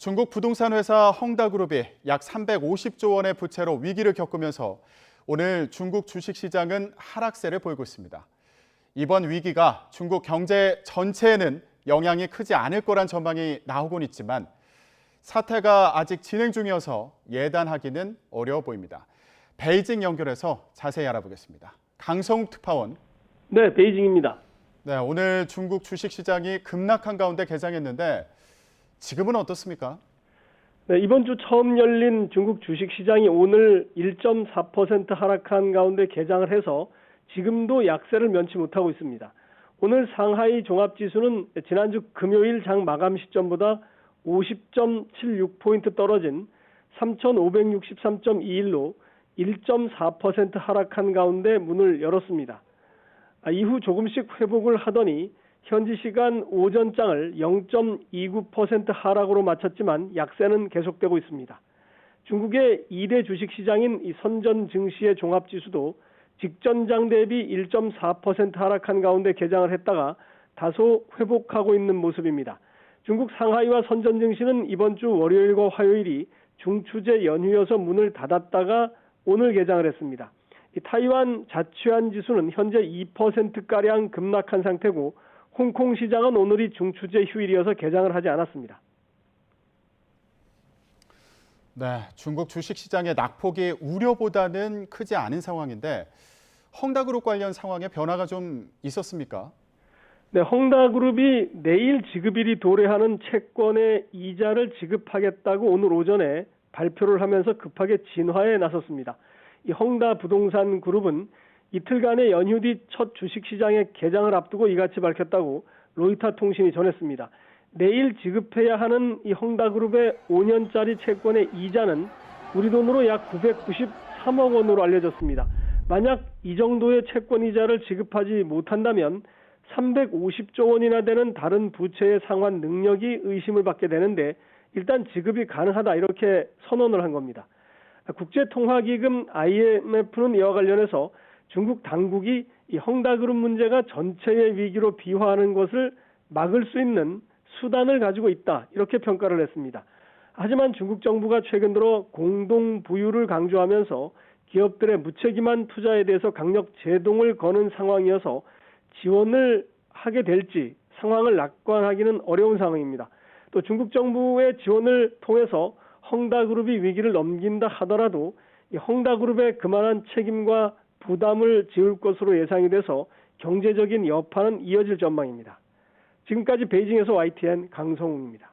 중국 부동산 회사 헝다그룹이 약 350조 원의 부채로 위기를 겪으면서 오늘 중국 주식시장은 하락세를 보이고 있습니다. 이번 위기가 중국 경제 전체에는 영향이 크지 않을 거란 전망이 나오곤 있지만 사태가 아직 진행 중이어서 예단하기는 어려워 보입니다. 베이징 연결해서 자세히 알아보겠습니다. 강성욱 특파원. 네, 베이징입니다. 네, 오늘 중국 주식시장이 급락한 가운데 개장했는데 지금은 어떻습니까? 네, 이번 주 처음 열린 중국 주식시장이 오늘 1.4% 하락한 가운데 개장을 해서 지금도 약세를 면치 못하고 있습니다. 오늘 상하이 종합지수는 지난주 금요일 장 마감 시점보다 50.76포인트 떨어진 3,563.21로 1.4% 하락한 가운데 문을 열었습니다. 이후 조금씩 회복을 하더니 현지 시간 오전장을 0.29% 하락으로 마쳤지만 약세는 계속되고 있습니다. 중국의 2대 주식시장인 이 선전 증시의 종합지수도 직전장 대비 1.4% 하락한 가운데 개장을 했다가 다소 회복하고 있는 모습입니다. 중국 상하이와 선전 증시는 이번 주 월요일과 화요일이 중추제 연휴여서 문을 닫았다가 오늘 개장을 했습니다. 타이완 자취안 지수는 현재 2%가량 급락한 상태고 홍콩 시장은 오늘이 중추제 휴일이어서 개장을 하지 않았습니다. 네, 중국 주식시장의 낙폭이 우려보다는 크지 않은 상황인데 헝다그룹 관련 상황에 변화가 좀 있었습니까? 네, 헝다그룹이 내일 지급일이 도래하는 채권의 이자를 지급하겠다고 오늘 오전에 발표를 하면서 급하게 진화에 나섰습니다. 이 헝다 부동산 그룹은 이틀간의 연휴 뒤 첫 주식시장의 개장을 앞두고 이같이 밝혔다고 로이터 통신이 전했습니다. 내일 지급해야 하는 이 헝다그룹의 5년짜리 채권의 이자는 우리 돈으로 약 993억 원으로 알려졌습니다. 만약 이 정도의 채권 이자를 지급하지 못한다면 350조 원이나 되는 다른 부채의 상환 능력이 의심을 받게 되는데 일단 지급이 가능하다 이렇게 선언을 한 겁니다. 국제통화기금 IMF는 이와 관련해서 중국 당국이 이 헝다그룹 문제가 전체의 위기로 비화하는 것을 막을 수 있는 수단을 가지고 있다 이렇게 평가를 했습니다. 하지만 중국 정부가 최근 들어 공동 부유를 강조하면서 기업들의 무책임한 투자에 대해서 강력 제동을 거는 상황이어서 지원을 하게 될지 상황을 낙관하기는 어려운 상황입니다. 또 중국 정부의 지원을 통해서 헝다그룹이 위기를 넘긴다 하더라도 이 헝다그룹의 그만한 책임과 부담을 지을 것으로 예상이 돼서 경제적인 여파는 이어질 전망입니다. 지금까지 베이징에서 YTN 강성욱입니다.